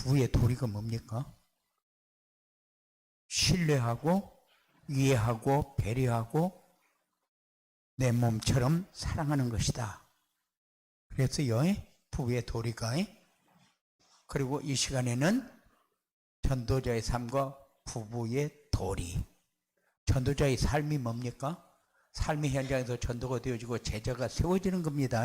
부부의 도리가 뭡니까? 신뢰하고 이해하고 배려하고 내 몸처럼 사랑하는 것이다. 그래서요, 부부의 도리가. 그리고 이 시간에는 전도자의 삶과 부부의 도리. 전도자의 삶이 뭡니까? 삶의 현장에서 전도가 되어지고 제자가 세워지는 겁니다.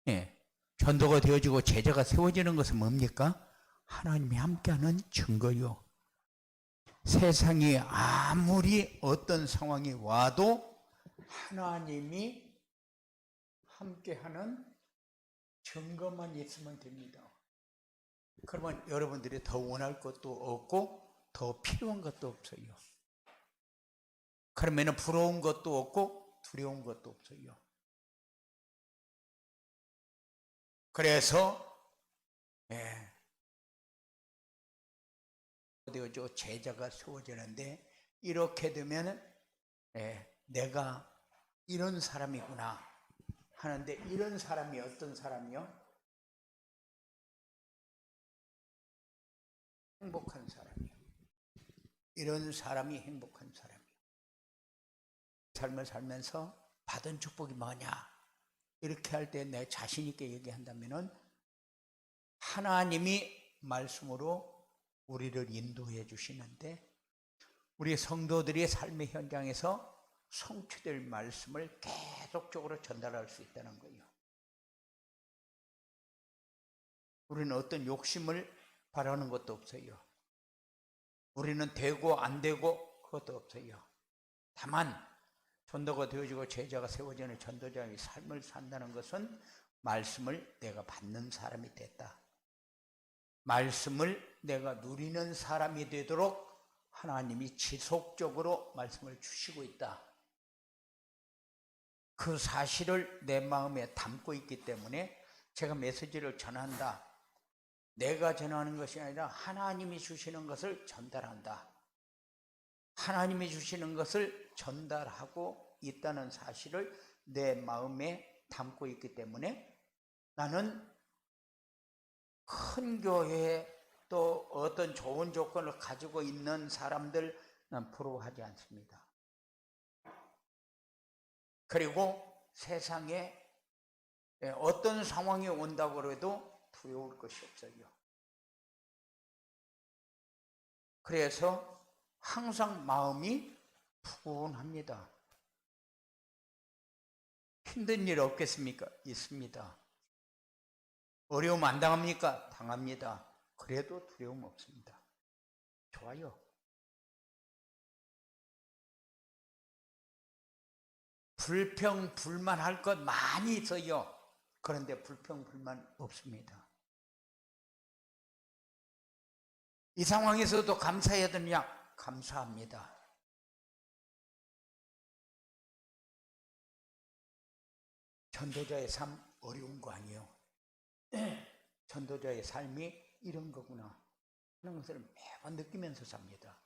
예. 전도가 되어지고 제자가 세워지는 것은 뭡니까? 하나님이 함께하는 증거요. 세상이 아무리 어떤 상황이 와도 하나님이 함께하는 증거만 있으면 됩니다. 그러면 여러분들이 더 원할 것도 없고 더 필요한 것도 없어요. 그러면 부러운 것도 없고 두려운 것도 없어요. 그래서 되어져 제자가 세워지는데, 이렇게 되면 내가 이런 사람이구나 하는데, 이런 사람이 어떤 사람이요? 행복한 사람이요. 이런 사람이 행복한 사람이요. 삶을 살면서 받은 축복이 뭐냐? 이렇게 할 때 내 자신 있게 얘기한다면은, 하나님이 말씀으로 우리를 인도해 주시는데, 우리 성도들이 삶의 현장에서 성취될 말씀을 계속적으로 전달할 수 있다는 거예요. 우리는 어떤 욕심을 바라는 것도 없어요. 우리는 되고 안 되고 그것도 없어요. 다만 전도가 되어지고 제자가 세워지는 전도자의 삶을 산다는 것은 말씀을 내가 받는 사람이 됐다. 말씀을 내가 누리는 사람이 되도록 하나님이 지속적으로 말씀을 주시고 있다. 그 사실을 내 마음에 담고 있기 때문에 제가 메시지를 전한다. 내가 전하는 것이 아니라 하나님이 주시는 것을 전달한다. 하나님이 주시는 것을 전달하고 있다는 사실을 내 마음에 담고 있기 때문에 나는 큰 교회에 또 어떤 좋은 조건을 가지고 있는 사람들 난 부러워하지 않습니다. 그리고 세상에 어떤 상황이 온다고 해도 두려울 것이 없어요. 그래서 항상 마음이 푸근합니다. 힘든 일 없겠습니까? 있습니다. 어려움 안 당합니까? 당합니다. 그래도 두려움 없습니다. 좋아요. 불평, 불만할 것 많이 있어요. 그런데 불평, 불만 없습니다. 이 상황에서도 감사해야 되느냐? 감사합니다. 전도자의 삶 어려운 거 아니에요. 전도자의 삶이 이런 거구나 하는 것을 매번 느끼면서 삽니다.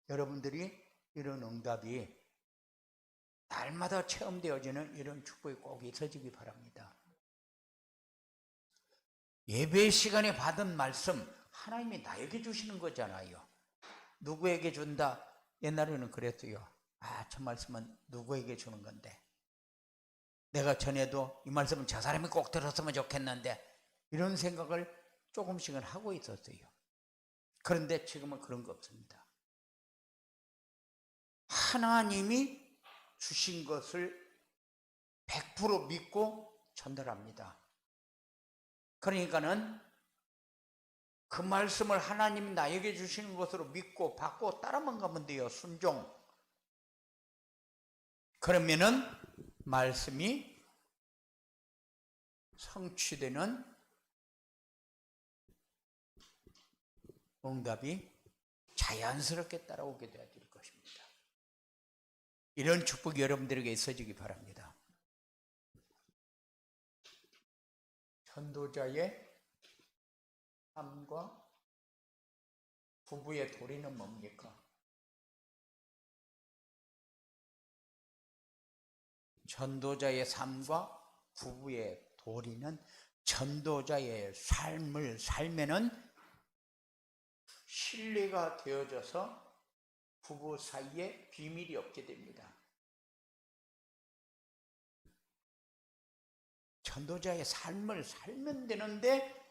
여러분들이 이런 응답이 날마다 체험되어지는 이런 축복이 꼭 있어지기 바랍니다. 예배 시간에 받은 말씀 하나님이 나에게 주시는 거잖아요. 누구에게 준다? 옛날에는 그랬어요. 저 말씀은 누구에게 주는 건데, 내가 전에도 이 말씀은 저 사람이 꼭 들었으면 좋겠는데, 이런 생각을 조금씩은 하고 있었어요. 그런데 지금은 그런 거 없습니다. 하나님이 주신 것을 100% 믿고 전달합니다. 그러니까는 그 말씀을 하나님이 나에게 주시는 것으로 믿고 받고 따라만 가면 돼요. 순종. 그러면은 말씀이 성취되는 응답이 자연스럽게 따라오게 되어질 것입니다. 이런 축복이 여러분들에게 있어지기 바랍니다. 전도자의 삶과 부부의 도리는 뭡니까? 전도자의 삶과 부부의 도리는 전도자의 삶을 살면은 신뢰가 되어져서 부부 사이에 비밀이 없게 됩니다. 전도자의 삶을 살면 되는데,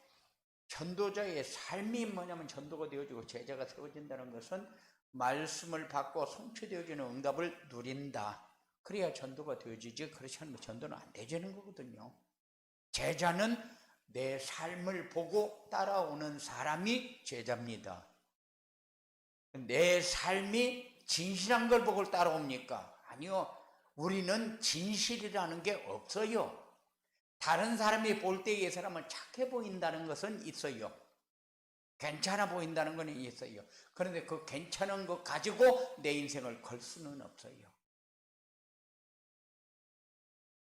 전도자의 삶이 뭐냐면 전도가 되어지고 제자가 세워진다는 것은 말씀을 받고 성취되어지는 응답을 누린다. 그래야 전도가 되어지지, 그렇지 않으면 전도는 안 되지는 거거든요. 제자는 내 삶을 보고 따라오는 사람이 제자입니다. 내 삶이 진실한 걸 보고 따라옵니까? 아니요. 우리는 진실이라는 게 없어요. 다른 사람이 볼 때 이 사람은 착해 보인다는 것은 있어요. 괜찮아 보인다는 건 있어요. 그런데 그 괜찮은 것 가지고 내 인생을 걸 수는 없어요.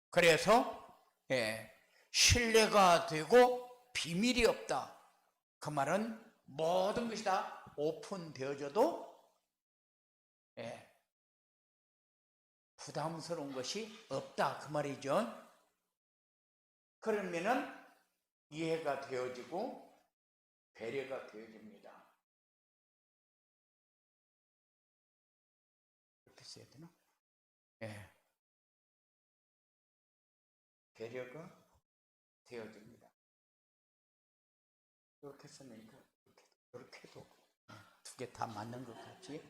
그래서 신뢰가 되고 비밀이 없다. 그 말은 모든 것이 다 오픈되어져도 부담스러운 것이 없다. 그 말이죠. 그러면은 이해가 되어지고 배려가 되어집니다. 이렇게 써야 되나? 배려가 되어집니다. 이렇게 쓰니까 이렇게도 두 개 다 맞는 것 같지?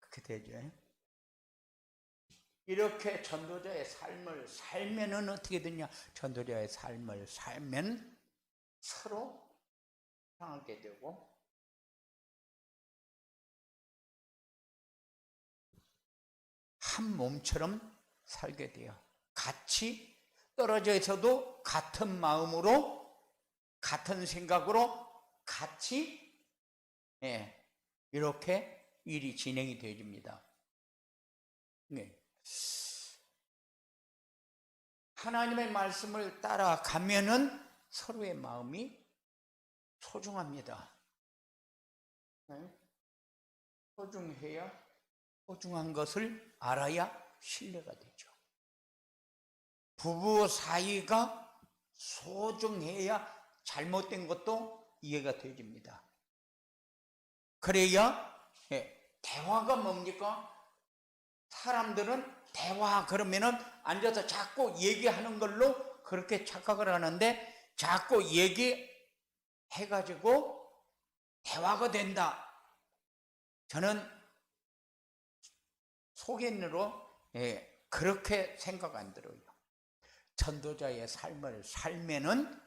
그렇게 되죠. 이렇게 전도자의 삶을 살면은 어떻게 되냐? 전도자의 삶을 살면 서로 사랑하게 되고 한 몸처럼 살게 돼요. 같이 떨어져 있어도 같은 마음으로, 같은 생각으로 같이 이렇게 일이 진행이 되어집니다. 하나님의 말씀을 따라가면은 서로의 마음이 소중합니다. 소중해야, 소중한 것을 알아야 신뢰가 되죠. 부부 사이가 소중해야 잘못된 것도 이해가 되어집니다. 그래야 대화가 뭡니까? 사람들은 대화 그러면은 앉아서 자꾸 얘기하는 걸로 그렇게 착각을 하는데, 자꾸 얘기해가지고 대화가 된다. 저는 속인으로 그렇게 생각 안 들어요. 전도자의 삶을 살면은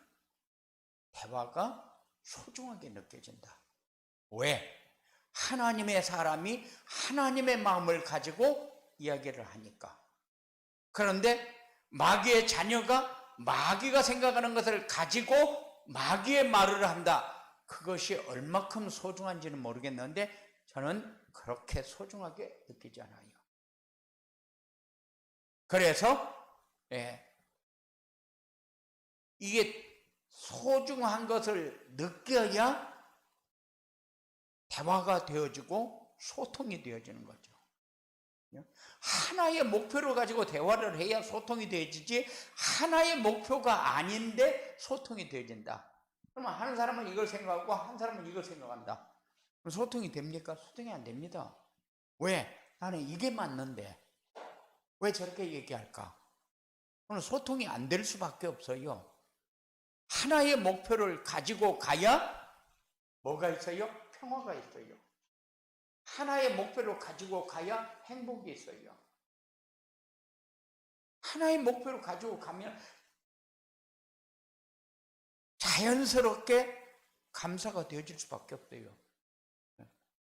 대화가 소중하게 느껴진다. 왜? 하나님의 사람이 하나님의 마음을 가지고 이야기를 하니까. 그런데 마귀의 자녀가 마귀가 생각하는 것을 가지고 마귀의 말을 한다. 그것이 얼마큼 소중한지는 모르겠는데 저는 그렇게 소중하게 느끼지 않아요. 그래서 이게 소중한 것을 느껴야 대화가 되어지고 소통이 되어지는 거죠. 하나의 목표를 가지고 대화를 해야 소통이 되어지지, 하나의 목표가 아닌데 소통이 되어진다. 그러면 한 사람은 이걸 생각하고 한 사람은 이걸 생각한다. 그럼 소통이 됩니까? 소통이 안 됩니다. 왜? 나는 이게 맞는데 왜 저렇게 얘기할까? 그럼 소통이 안 될 수밖에 없어요. 하나의 목표를 가지고 가야 뭐가 있어요? 평화가 있어요. 하나의 목표를 가지고 가야 행복이 있어요. 하나의 목표를 가지고 가면 자연스럽게 감사가 되어질 수밖에 없어요.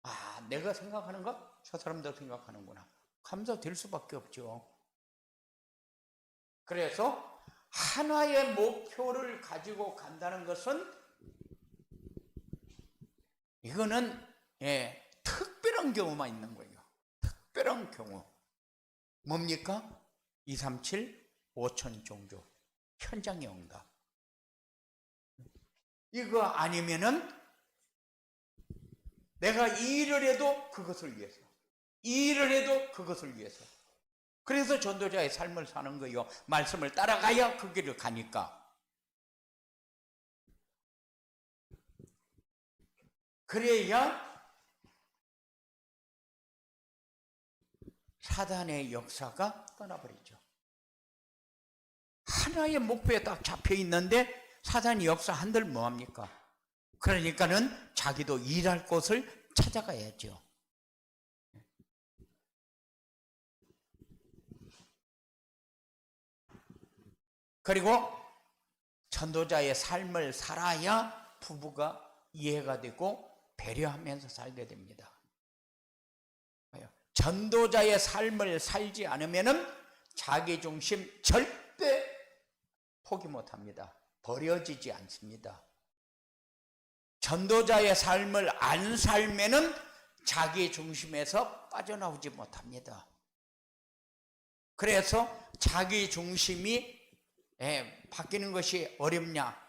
아, 내가 생각하는 거 저 사람도 생각하는구나. 감사될 수밖에 없죠. 그래서 하나의 목표를 가지고 간다는 것은 이거는 특별한 경우만 있는 거예요. 특별한 경우. 뭡니까? 237 5천 종교 현장의 응답. 이거 아니면은 내가 이 일을 해도 그것을 위해서, 이 일을 해도 그것을 위해서. 그래서 전도자의 삶을 사는 거예요. 말씀을 따라가야 그 길을 가니까. 그래야 사단의 역사가 떠나버리죠. 하나의 목표에 딱 잡혀 있는데 사단이 역사한들 뭐합니까? 그러니까는 자기도 일할 곳을 찾아가야죠. 그리고 전도자의 삶을 살아야 부부가 이해가 되고 배려하면서 살게 됩니다. 전도자의 삶을 살지 않으면 자기중심 절대 포기 못합니다. 버려지지 않습니다. 전도자의 삶을 안 살면은 자기중심에서 빠져나오지 못합니다. 그래서 자기중심이 바뀌는 것이 어렵냐?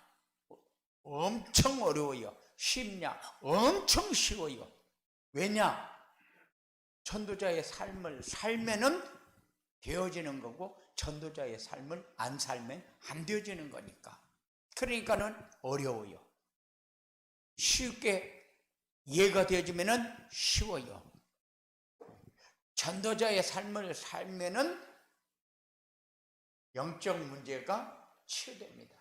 엄청 어려워요. 쉽냐? 엄청 쉬워요. 왜냐? 전도자의 삶을 살면은 되어지는 거고 전도자의 삶을 안 살면 안 되어지는 거니까. 그러니까는 어려워요. 쉽게 이해가 되어지면은 쉬워요. 전도자의 삶을 살면은 영적 문제가 치유됩니다.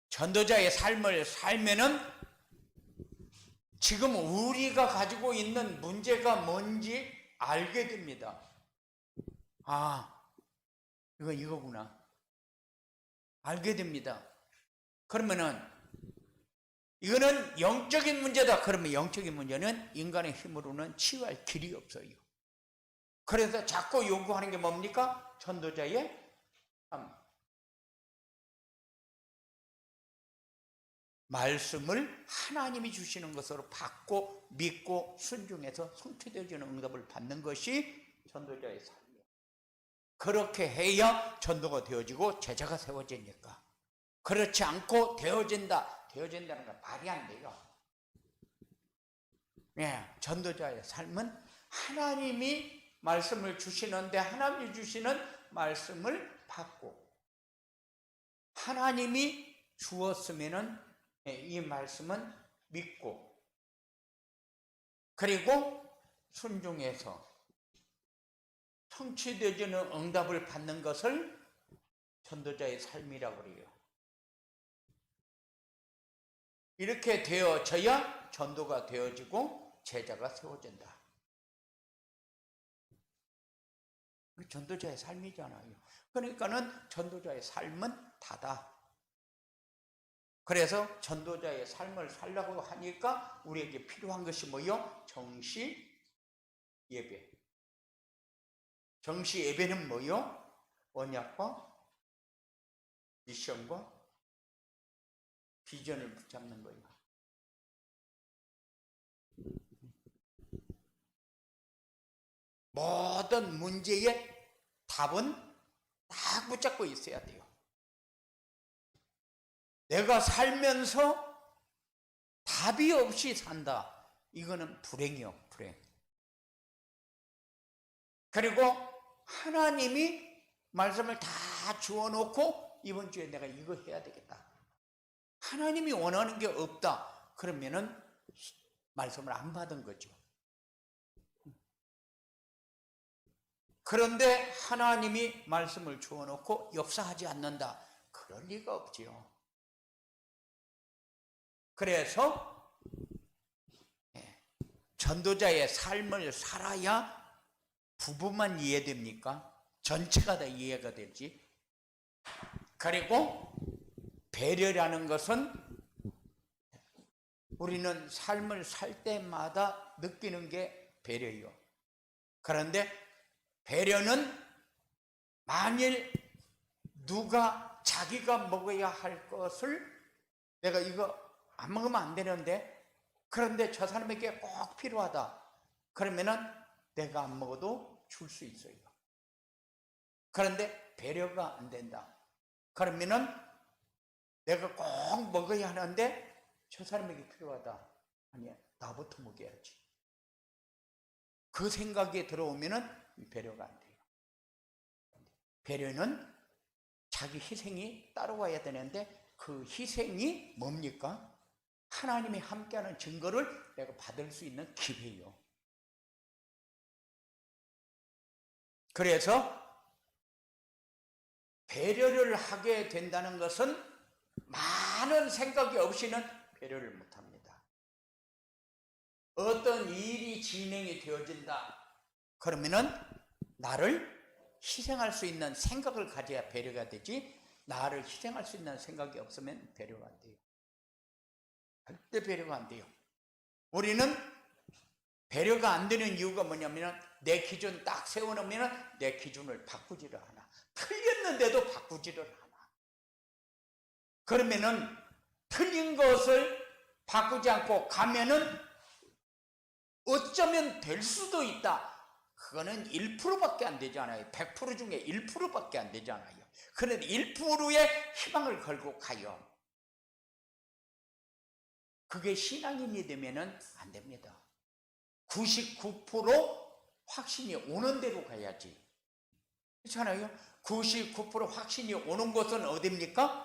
전도자의 삶을 살면은 지금 우리가 가지고 있는 문제가 뭔지 알게 됩니다. 아, 이거구나. 알게 됩니다. 그러면은 이거는 영적인 문제다. 그러면 영적인 문제는 인간의 힘으로는 치유할 길이 없어요. 그래서 자꾸 요구하는 게 뭡니까? 전도자의 삶. 말씀을 하나님이 주시는 것으로 받고 믿고 순종해서 성취되어지는 응답을 받는 것이 전도자의 삶이에요. 그렇게 해야 전도가 되어지고 제자가 세워지니까. 그렇지 않고 되어진다는 건 말이 안 돼요. 전도자의 삶은 하나님이 말씀을 주시는데 하나님이 주시는 말씀을 받고 하나님이 주었으면은 이 말씀은 믿고 그리고 순종해서 성취되어지는 응답을 받는 것을 전도자의 삶이라고 그래요. 이렇게 되어져야 전도가 되어지고 제자가 세워진다. 전도자의 삶이잖아요. 그러니까는 전도자의 삶은 다다. 그래서 전도자의 삶을 살려고 하니까 우리에게 필요한 것이 뭐요? 정시 예배. 정시 예배는 뭐요? 언약과 미션과 비전을 붙잡는 거예요. 모든 문제의 답은 딱 붙잡고 있어야 돼요. 내가 살면서 답이 없이 산다. 이거는 불행이요, 불행. 그리고 하나님이 말씀을 다 주어놓고 이번 주에 내가 이거 해야 되겠다. 하나님이 원하는 게 없다. 그러면은 말씀을 안 받은 거죠. 그런데 하나님이 말씀을 주어놓고 역사하지 않는다. 그럴 리가 없지요. 그래서 전도자의 삶을 살아야 부부만 이해됩니까? 전체가 다 이해가 되지. 그리고 배려라는 것은 우리는 삶을 살 때마다 느끼는 게 배려예요. 그런데 배려는 만일 누가 자기가 먹어야 할 것을 내가 이거 안 먹으면 안 되는데 그런데 저 사람에게 꼭 필요하다. 그러면은 내가 안 먹어도 줄 수 있어요. 그런데 배려가 안 된다. 그러면은 내가 꼭 먹어야 하는데 저 사람에게 필요하다. 아니야, 나부터 먹여야지. 그 생각이 들어오면은 배려가 안 돼요. 배려는 자기 희생이 따라와야 되는데 그 희생이 뭡니까? 하나님이 함께하는 증거를 내가 받을 수 있는 기회예요. 그래서 배려를 하게 된다는 것은 많은 생각이 없이는 배려를 못합니다. 어떤 일이 진행이 되어진다 그러면은 나를 희생할 수 있는 생각을 가져야 배려가 되지, 나를 희생할 수 있는 생각이 없으면 배려가 안 돼요. 절대 배려가 안 돼요. 우리는 배려가 안 되는 이유가 뭐냐면 내 기준 딱 세워놓으면 내 기준을 바꾸지를 않아. 틀렸는데도 바꾸지를 않아. 그러면은 틀린 것을 바꾸지 않고 가면은 어쩌면 될 수도 있다. 그거는 1%밖에 안 되잖아요. 100% 중에 1%밖에 안 되잖아요. 그런데 1%의 희망을 걸고 가요. 그게 신앙인이 되면은 안 됩니다. 99% 확신이 오는 대로 가야지. 그렇잖아요. 99% 확신이 오는 것은 어디입니까?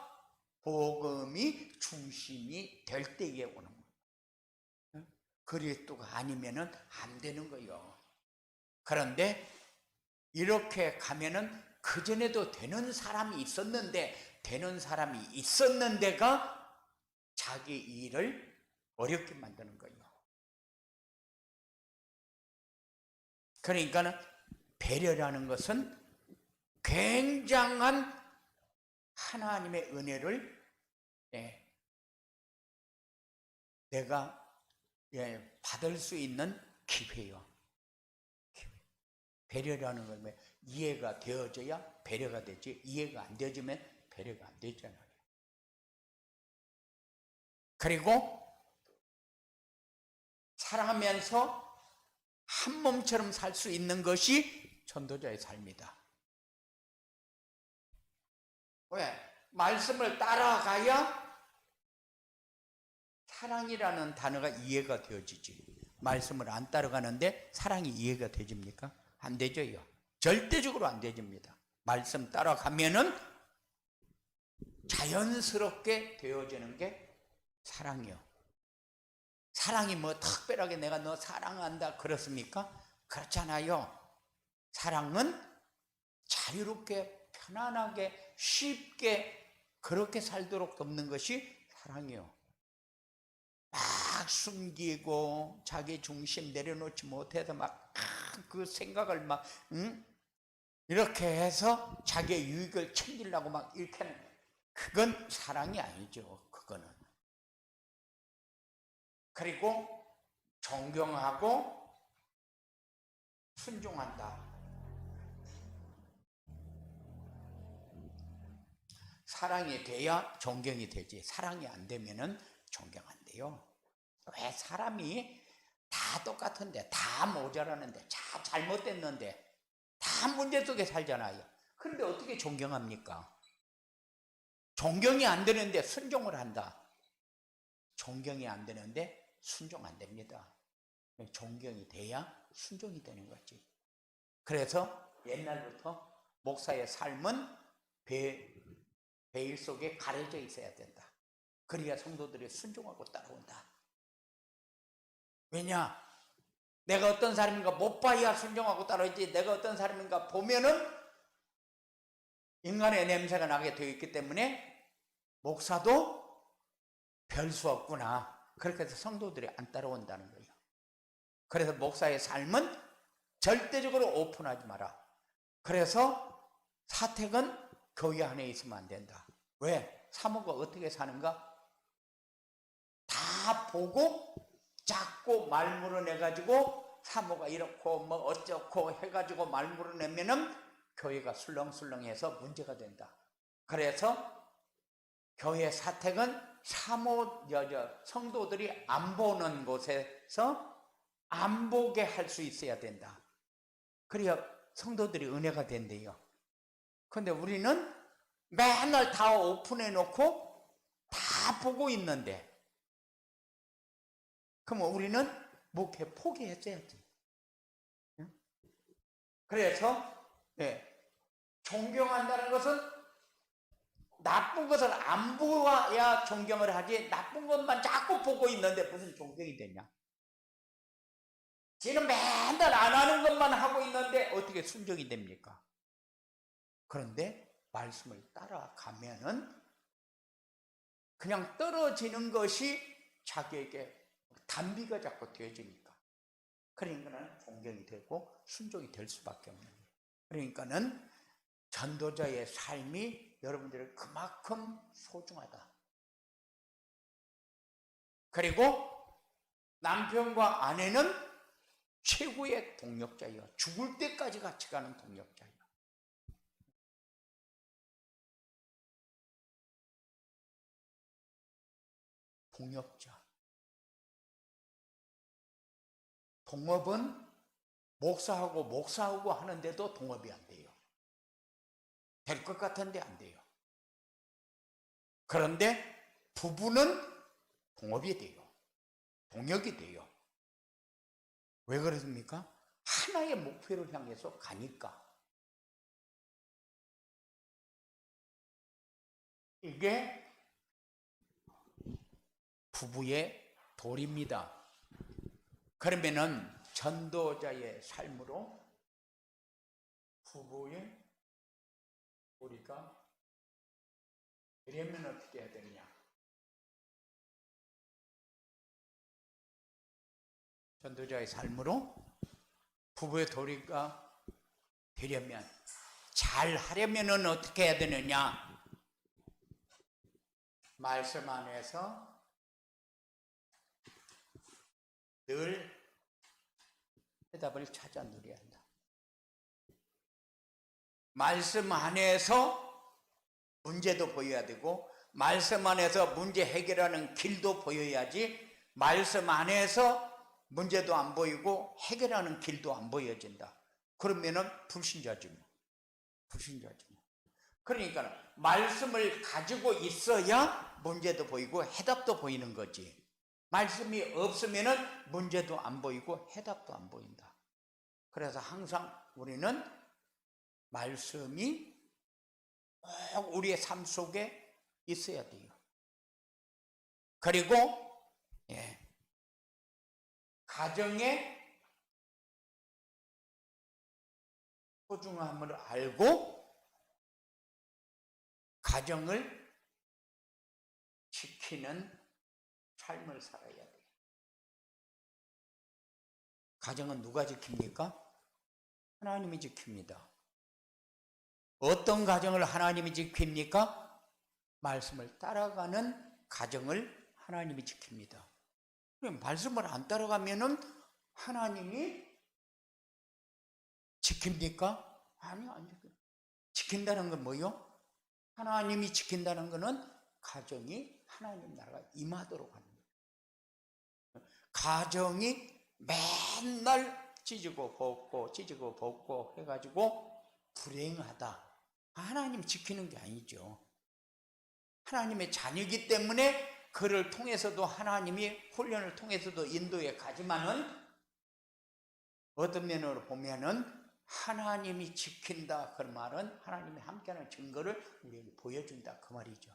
복음이 중심이 될 때에 오는 거예요. 그리스도가 아니면은 안 되는 거예요. 그런데 이렇게 가면은 그전에도 되는 사람이 있었는데가 자기 일을 어렵게 만드는 거예요. 그러니까 배려라는 것은 굉장한 하나님의 은혜를 내가 받을 수 있는 기회예요. 배려라는 건 이해가 되어져야 배려가 되지, 이해가 안 되어지면 배려가 안 되잖아요. 그리고 사랑하면서 한 몸처럼 살 수 있는 것이 전도자의 삶이다. 왜? 말씀을 따라가야 사랑이라는 단어가 이해가 되어지지. 말씀을 안 따라가는데 사랑이 이해가 되집니까? 안 되죠요. 절대적으로 안 되집니다. 말씀 따라가면은 자연스럽게 되어지는 게 사랑이요. 사랑이 뭐 특별하게 내가 너 사랑한다 그렇습니까? 그렇잖아요. 사랑은 자유롭게 편안하게 쉽게 그렇게 살도록 돕는 것이 사랑이요. 막 숨기고 자기 중심 내려놓지 못해서 막 그 생각을 막 이렇게 해서 자기의 유익을 챙기려고 막 이렇게 하는, 그건 사랑이 아니죠. 그거는. 그리고 존경하고 순종한다. 사랑이 돼야 존경이 되지. 사랑이 안 되면은 존경 안 돼요. 왜? 사람이 다 똑같은데, 다 모자라는데, 다 잘못됐는데, 다 문제 속에 살잖아요. 그런데 어떻게 존경합니까? 존경이 안 되는데 순종을 한다. 존경이 안 되는데 순종 안 됩니다. 존경이 돼야 순종이 되는 거지. 그래서 옛날부터 목사의 삶은 베일 속에 가려져 있어야 된다. 그래야 성도들이 순종하고 따라온다. 왜냐? 내가 어떤 사람인가 못 봐야 순종하고 따라오지, 내가 어떤 사람인가 보면은 인간의 냄새가 나게 되어 있기 때문에 목사도 별 수 없구나. 그렇게 해서 성도들이 안 따라온다는 거예요. 그래서 목사의 삶은 절대적으로 오픈하지 마라. 그래서 사택은 교회 안에 있으면 안 된다. 왜? 사모가 어떻게 사는가? 다 보고 자꾸 말 물어내가지고 사모가 이렇고 뭐 어쩌고 해가지고 말 물어내면은 교회가 술렁술렁해서 문제가 된다. 그래서 교회 사택은 성도들이 안 보는 곳에서 안 보게 할 수 있어야 된다. 그래야 성도들이 은혜가 된대요. 근데 우리는 맨날 다 오픈해 놓고 다 보고 있는데, 그럼 우리는 목회 포기했어야지. 그래서 존경한다는 것은 나쁜 것을 안 보아야 존경을 하지, 나쁜 것만 자꾸 보고 있는데 무슨 존경이 되냐? 쟤는 맨날 안 하는 것만 하고 있는데 어떻게 순종이 됩니까? 그런데 말씀을 따라가면은 그냥 떨어지는 것이 자기에게 단비가 자꾸 되어지니까, 그러니까는 존경이 되고 순종이 될 수밖에 없는 거예요. 그러니까는 전도자의 삶이 여러분들의 그만큼 소중하다. 그리고 남편과 아내는 최고의 동력자예요. 죽을 때까지 같이 가는 동력자예요. 동역자. 동업은 목사하고 하는데도 동업이 안 돼요. 될 것 같은데 안 돼요. 그런데 부부는 동업이 돼요. 동역이 돼요. 왜 그렇습니까? 하나의 목표를 향해서 가니까. 이게 부부의 도리입니다. 그러면은 전도자의 삶으로 부부의 도리가 되려면 어떻게 해야 되느냐? 전도자의 삶으로 부부의 도리가 되려면, 잘 하려면 어떻게 해야 되느냐? 말씀 안에서 늘 해답을 찾아 누려야 한다. 말씀 안에서 문제도 보여야 되고, 말씀 안에서 문제 해결하는 길도 보여야지, 말씀 안에서 문제도 안 보이고 해결하는 길도 안 보여진다. 그러면은 불신자지 뭐. 불신자지 뭐. 그러니까 말씀을 가지고 있어야 문제도 보이고 해답도 보이는 거지. 말씀이 없으면은 문제도 안 보이고 해답도 안 보인다. 그래서 항상 우리는 말씀이 꼭 우리의 삶 속에 있어야 돼요. 그리고 가정의 소중함을 알고 가정을 지키는 삶을 살아야 돼요. 가정은 누가 지킵니까? 하나님이 지킵니다. 어떤 가정을 하나님이 지킵니까? 말씀을 따라가는 가정을 하나님이 지킵니다. 그럼 말씀을 안 따라가면은 하나님이 지킵니까? 아니요, 안 지켜요. 지킨다는 건 뭐요? 하나님이 지킨다는 것은 가정이 하나님 나라가 임하도록 하는 거예요. 가정이 맨날 찢고 벗고 해가지고 불행하다. 하나님 지키는 게 아니죠. 하나님의 자녀이기 때문에 그를 통해서도 하나님이 훈련을 통해서도 인도에 가지만은 어떤 면으로 보면은 하나님이 지킨다 그 말은 하나님이 함께하는 증거를 우리에게 보여준다 그 말이죠.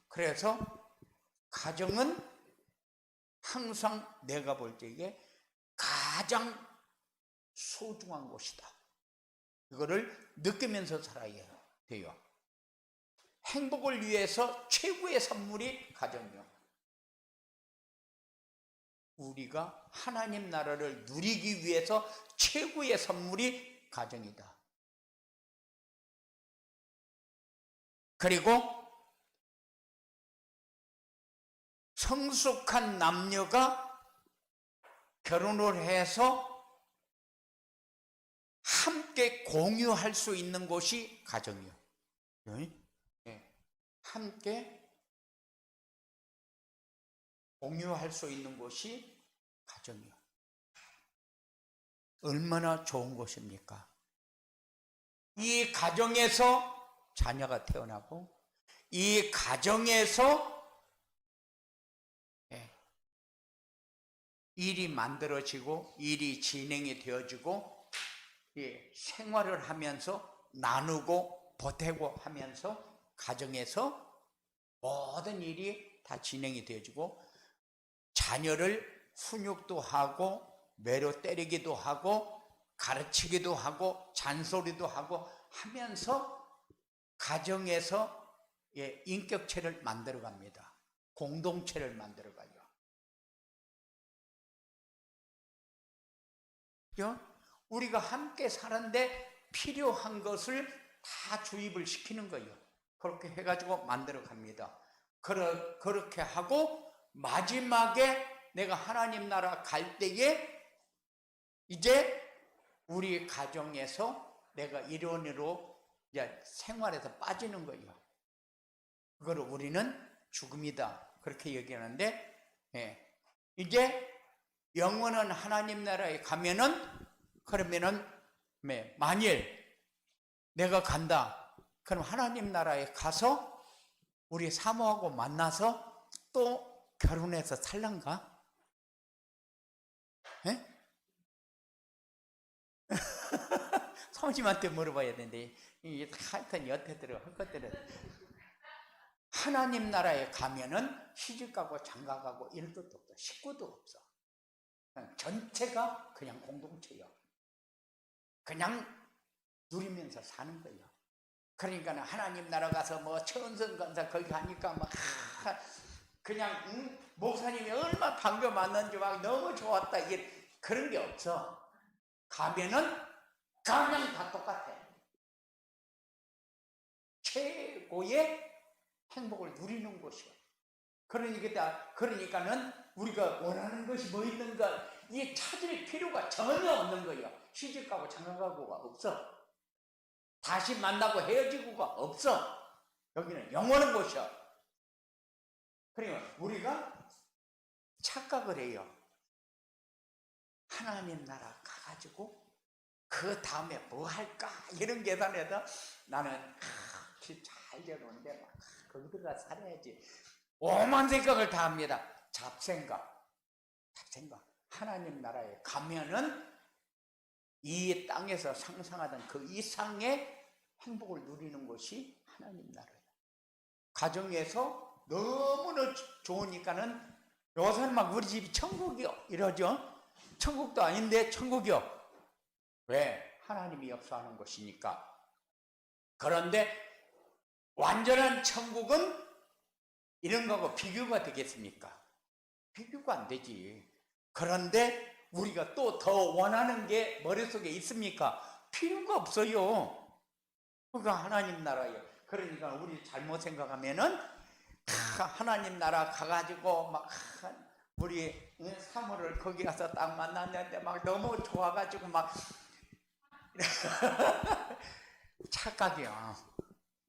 그래서 가정은 항상 내가 볼 적에 가장 소중한 곳이다. 이거를 느끼면서 살아야 돼요. 행복을 위해서 최고의 선물이 가정이요. 우리가 하나님 나라를 누리기 위해서 최고의 선물이 가정이다. 그리고 성숙한 남녀가 결혼을 해서 함께 공유할 수 있는 곳이 가정이요. 함께 공유할 수 있는 곳이 가정이요. 얼마나 좋은 곳입니까? 이 가정에서 자녀가 태어나고, 이 가정에서 일이 만들어지고, 일이 진행이 되어지고, 생활을 하면서 나누고 보태고 하면서 가정에서 모든 일이 다 진행이 되어지고 자녀를 훈육도 하고 매로 때리기도 하고 가르치기도 하고 잔소리도 하고 하면서 가정에서 인격체를 만들어갑니다. 공동체를 만들어가요. 우리가 함께 사는데 필요한 것을 다 주입을 시키는 거예요. 그렇게 해가지고 만들어갑니다. 그렇게 하고 마지막에 내가 하나님 나라 갈 때에 이제 우리 가정에서 내가 일원으로 이제 생활에서 빠지는 거예요. 그걸 우리는 죽음이다 그렇게 얘기하는데, 이제 영원한 하나님 나라에 가면은, 그러면은 만일 내가 간다 그럼 하나님 나라에 가서 우리 사모하고 만나서 또 결혼해서 살란가? 사모님한테 물어봐야 되는데, 하여튼 여태들어 할 것들은 하나님 나라에 가면은 시집가고 장가가고 이런 것도 없어. 식구도 없어. 전체가 그냥 공동체요. 그냥 누리면서 사는 거예요. 그러니까 하나님 나라 가서 뭐 천성간사 거기 가니까 막 그냥 목사님이 얼마나 반겨 만났는지 막 너무 좋았다 그런 게 없어. 가면은 그냥 다 똑같아. 최고의 행복을 누리는 곳이야. 그러니까는 우리가 원하는 것이 뭐 있는가 이 찾을 필요가 전혀 없는 거예요. 시집가고 장가가고가 없어. 다시 만나고 헤어지고가 없어. 여기는 영원한 곳이야. 그러니까 우리가 착각을 해요. 하나님 나라 가가지고 그 다음에 뭐 할까 이런 계산에서 나는 잘 되는데 막 거기 들어가 살아야지. 오만 생각을 다 합니다. 잡생각. 하나님 나라에 가면은 이 땅에서 상상하던 그 이상의 행복을 누리는 것이 하나님 나라예요. 가정에서 너무나 좋으니까는 요새는 막 우리 집이 천국이요 이러죠. 천국도 아닌데 천국이요. 왜? 하나님이 역사하는 것이니까. 그런데 완전한 천국은 이런 거하고 비교가 되겠습니까? 비교가 안 되지. 그런데 우리가 또 더 원하는 게 머릿속에 있습니까? 필요가 없어요. 그가 하나님 나라예요. 그러니까 우리 잘못 생각하면은 하나님 나라 가가지고 막 우리 사모를 거기 가서 딱 만났는데 막 너무 좋아가지고 막 착각이야.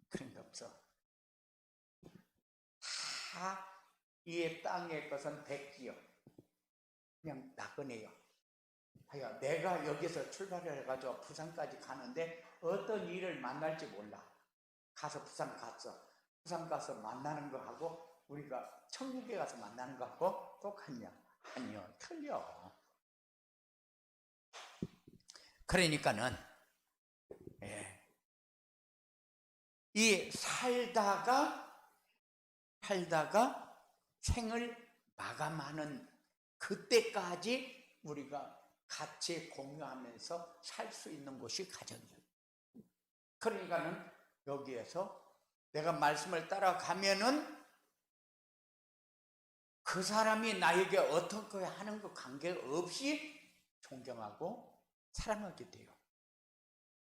그런 게 없어. 다 이 땅의 것은 백지요. 그냥 나그네요. 내가 여기서 출발을 해가지고 부산까지 가는데 어떤 일을 만날지 몰라. 가서 부산 갔어. 부산 가서 만나는 거하고 우리가 천국에 가서 만나는 거하고 똑같냐? 아니요, 틀려. 그러니까는 이 살다가 생을 마감하는 그때까지 우리가 같이 공유하면서 살 수 있는 곳이 가정이에요. 그러니까는 여기에서 내가 말씀을 따라가면은 그 사람이 나에게 어떻게 하는 것 관계없이 존경하고 사랑하게 돼요.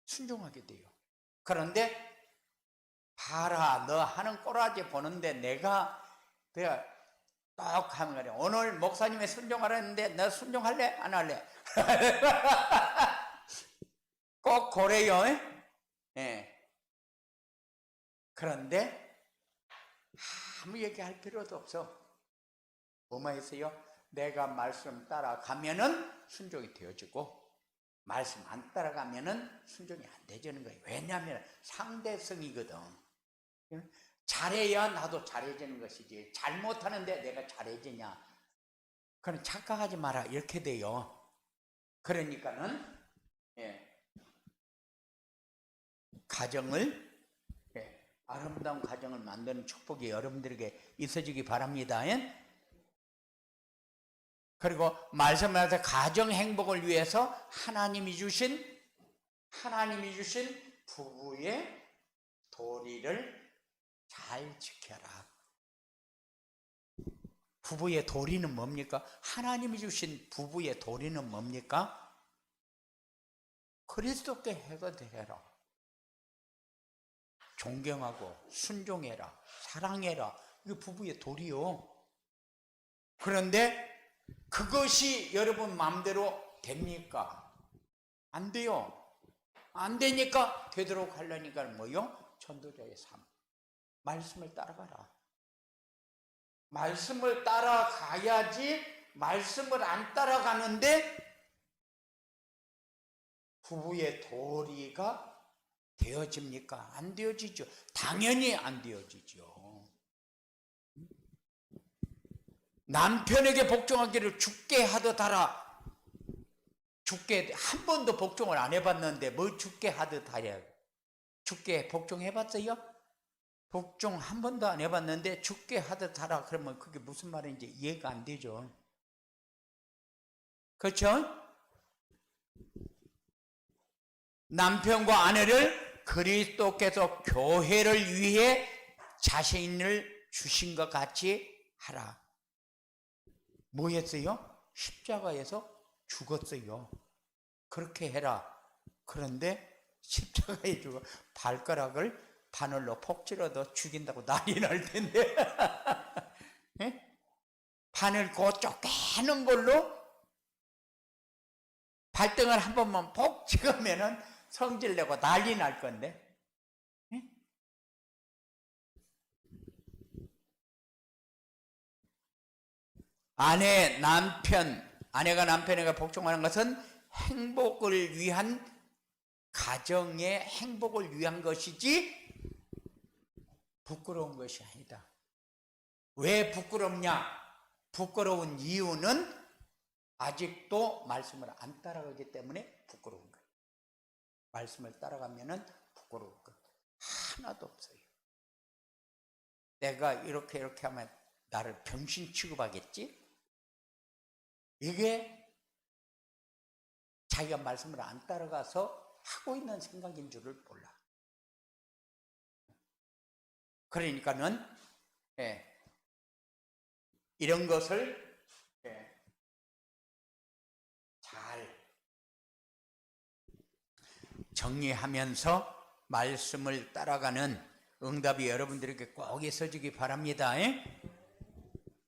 순종하게 돼요. 그런데 봐라, 너 하는 꼬라지 보는데 내가 딱 하는 거야. 오늘 목사님이 순종하라 했는데 너 순종할래? 안 할래? 꼭 그래요. 그런데 아무 얘기할 필요도 없어. 뭐만 있어요? 내가 말씀 따라가면은 순종이 되어지고 말씀 안 따라가면은 순종이 안 되지는 거예요. 왜냐하면 상대성이거든. 잘해야 나도 잘해지는 것이지 잘못하는데 내가 잘해지냐? 그럼 착각하지 마라 이렇게 돼요. 그러니까는 가정을 아름다운 가정을 만드는 축복이 여러분들에게 있어지기 바랍니다. 그리고 말씀하면서 가정 행복을 위해서 하나님이 주신 부부의 도리를 잘 지켜라. 부부의 도리는 뭡니까? 하나님이 주신 부부의 도리는 뭡니까? 그리스도께 해거되라. 존경하고 순종해라. 사랑해라. 이게 부부의 도리요. 그런데 그것이 여러분 마음대로 됩니까? 안 돼요. 안 되니까 되도록 하려니까 뭐요? 전도자의 삶. 말씀을 따라가라. 말씀을 따라가야지. 말씀을 안 따라가는데 부부의 도리가 되어집니까? 안 되어지죠. 당연히 안 되어지죠. 남편에게 복종하기를 주께 하듯 하라. 주께 한 번도 복종을 안 해봤는데 뭐 주께 하듯 하냐. 주께 복종해봤어요? 복종 한 번도 안 해봤는데 주께 하듯 하라. 그러면 그게 무슨 말인지 이해가 안 되죠. 그렇죠? 남편과 아내를 그리스도께서 교회를 위해 자신을 주신 것 같이 하라. 뭐 했어요? 십자가에서 죽었어요. 그렇게 해라. 그런데 십자가에 죽어 발가락을 바늘로 폭 찔러도 죽인다고 난리 날 텐데 바늘 그쪽 깨는 걸로 발등을 한 번만 폭 찍으면은 성질내고 난리 날 건데. 아내가 남편에게 복종하는 것은 행복을 위한, 가정의 행복을 위한 것이지 부끄러운 것이 아니다. 왜 부끄럽냐? 부끄러운 이유는 아직도 말씀을 안 따라가기 때문에 부끄러운 거예요. 말씀을 따라가면은 부끄러울 것 하나도 없어요. 내가 이렇게 하면 나를 병신 취급하겠지? 이게 자기가 말씀을 안 따라가서 하고 있는 생각인 줄을 몰라. 그러니까는 이런 것을 잘 정리하면서 말씀을 따라가는 응답이 여러분들에게 꼭 있어지기 바랍니다.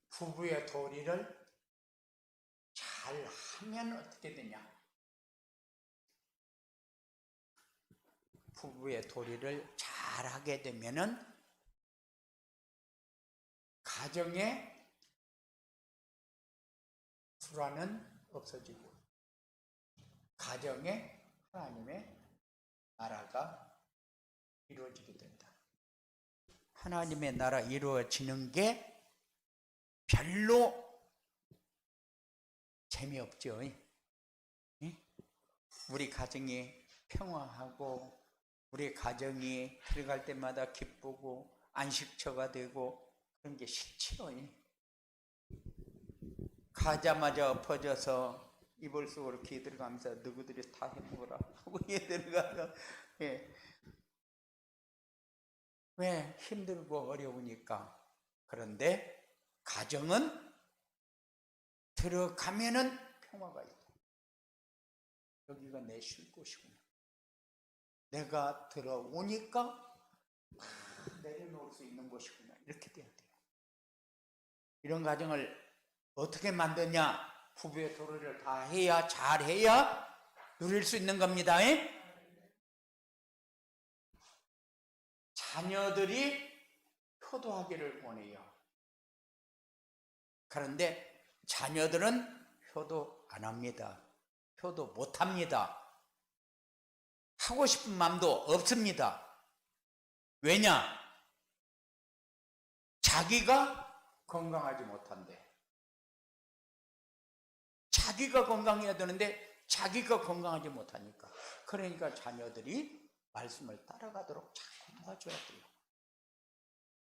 부부의 도리를 잘 하면 어떻게 되냐? 부부의 도리를 잘 하게 되면은 가정에 불안은 없어지고 가정에 하나님의 나라가 이루어지게 된다. 하나님의 나라 이루어지는 게 별로 재미없죠. 우리 가정이 평화하고 우리 가정이 들어갈 때마다 기쁘고 안식처가 되고 그런 게 싫지요. 가자마자 엎어져서 이불 속으로 기 들어가면서 너희들이 다 해먹어라 하고 들어가서 왜? 힘들고 어려우니까. 그런데 가정은 들어가면은 평화가 있다. 여기가 내 쉴 곳이구나. 내가 들어오니까 내려놓을 수 있는 곳이구나. 이렇게 돼야 돼요. 이런 가정을 어떻게 만드냐? 부부의 도리를 다 해야, 잘해야 누릴 수 있는 겁니다. 자녀들이 효도하기를 원해요. 그런데 자녀들은 효도 안 합니다. 효도 못 합니다. 하고 싶은 마음도 없습니다. 왜냐? 자기가 건강하지 못한데. 자기가 건강해야 되는데 자기가 건강하지 못하니까. 그러니까 자녀들이 말씀을 따라가도록 자꾸 도와줘야 돼요.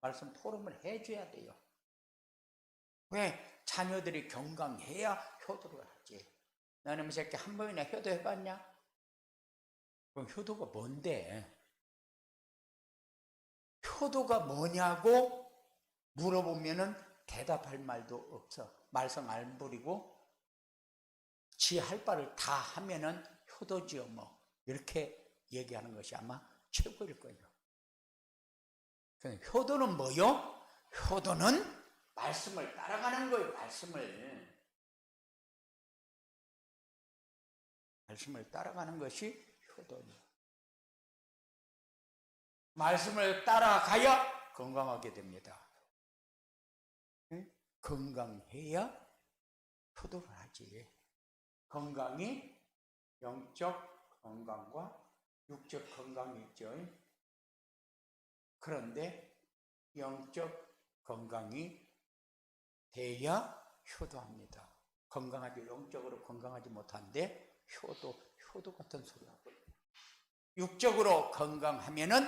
말씀 토론을 해줘야 돼요. 왜? 자녀들이 건강해야 효도를 하지. 너는 이 새끼 한 번이나 효도해봤냐? 그럼 효도가 뭔데? 효도가 뭐냐고 물어보면은 대답할 말도 없어. 말썽 안 부리고 지 할 바를 다 하면은 효도지요 뭐. 이렇게 얘기하는 것이 아마 최고일 거예요. 효도는 뭐요? 효도는 말씀을 따라가는 거예요. 말씀을 따라가는 것이 효도예요. 말씀을 따라가야 건강하게 됩니다. 건강해야 효도를 하지. 건강이 영적 건강과 육적 건강이 있죠. 그런데 영적 건강이 돼야 효도합니다. 건강하지 영적으로 건강하지 못한데 효도 같은 소리 하고 육적으로 건강하면은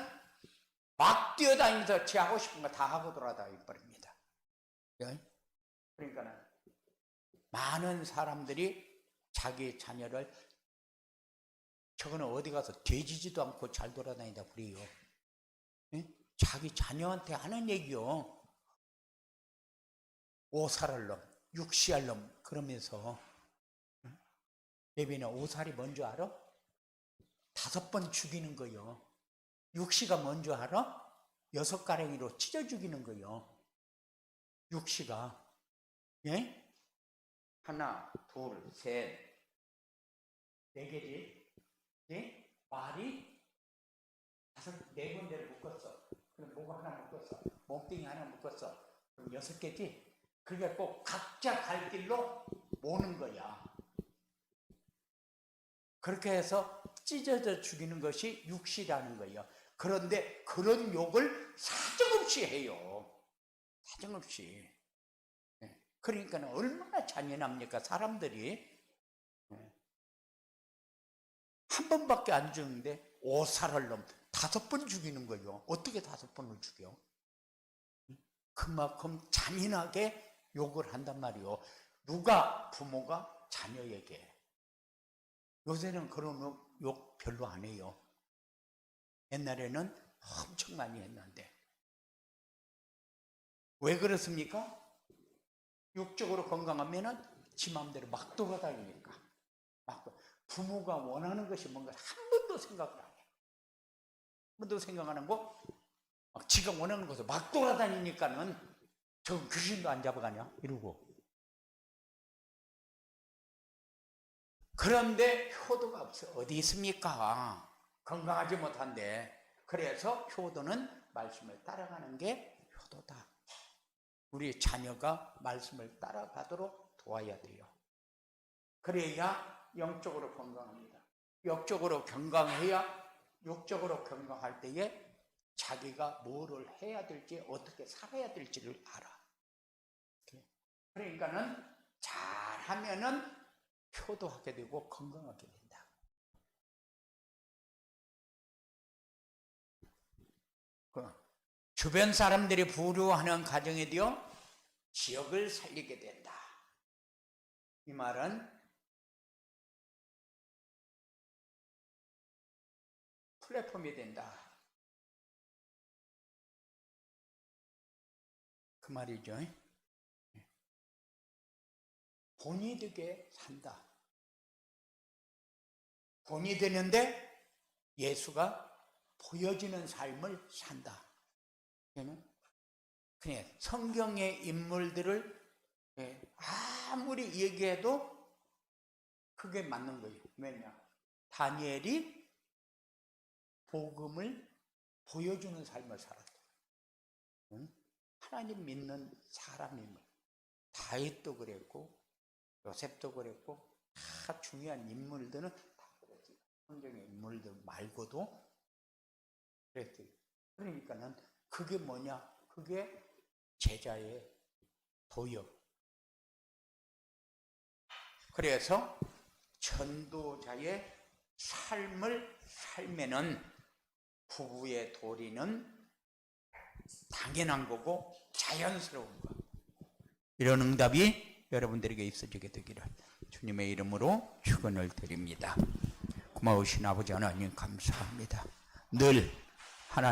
막 뛰어다니면서 지 하고 싶은 거 다 하고 돌아다니 버립니다. 그러니까 많은 사람들이 자기 자녀를 저거는 어디 가서 되지지도 않고 잘 돌아다니다 그래요. 자기 자녀한테 하는 얘기요. 오살할 놈, 육시할 놈 그러면서 예비는 오살이 뭔지 알아? 5번 죽이는 거요. 육시가 뭔지 알아? 6가랭이로 찢어 죽이는 거요. 육시가. 예? 하나, 둘, 셋, 4개지. 예? 말이 4군데를 묶었어. 그럼 목 하나 묶었어. 몸뚱이 하나 묶었어. 그럼 6개지. 그게 꼭 각자 갈 길로 모는 거야. 그렇게 해서 찢어져 죽이는 것이 육시라는 거예요. 그런데 그런 욕을 사정없이 해요. 사정없이. 그러니까 얼마나 잔인합니까? 사람들이 한 번밖에 안 죽는데 오살할 놈 5번 죽이는 거예요. 어떻게 5번을 죽여? 그만큼 잔인하게 욕을 한단 말이에요. 누가? 부모가 자녀에게. 요새는 그런 욕 별로 안 해요. 옛날에는 엄청 많이 했는데. 왜 그렇습니까? 육적으로 건강하면은 지 마음대로 막 돌아다니니까. 부모가 원하는 것이 뭔가 한 번도 생각을 안 해. 한 번도 생각 안 하고 지가 원하는 것을 막 돌아다니니까는 저 귀신도 안 잡아가냐? 이러고. 그런데 효도가 없어. 어디 있습니까? 건강하지 못한데. 그래서 효도는 말씀을 따라가는 게 효도다. 우리 자녀가 말씀을 따라가도록 도와야 돼요. 그래야 영적으로 건강합니다. 영적으로 건강해야 육적으로 건강할 때에 자기가 뭐를 해야 될지 어떻게 살아야 될지를 알아. 그러니까는 잘하면은 효도하게 되고 건강하게 된다. 주변 사람들이 부러워하는 가정에도요 지역을 살리게 된다. 이 말은 플랫폼이 된다. 그 말이죠. 본이 되게 산다. 본이 되는데 예수가 보여지는 삶을 산다. 그냥 성경의 인물들을 아무리 얘기해도 그게 맞는 거예요. 왜냐? 다니엘이 복음을 보여주는 삶을 살았다. 하나님 믿는 사람임을. 다윗도 그랬고 요셉도 그랬고 다 중요한 인물들은 다 그랬지. 성경의 인물들 말고도 그랬지. 그러니까는 그게 뭐냐? 그게 제자의 도역. 그래서 전도자의 삶을 살면은 부부의 도리는 당연한 거고 자연스러운 거. 이런 응답이 여러분들에게 있어지게 되기를 주님의 이름으로 축원을 드립니다. 고마우신 아버지 하나님 감사합니다. 늘 하나님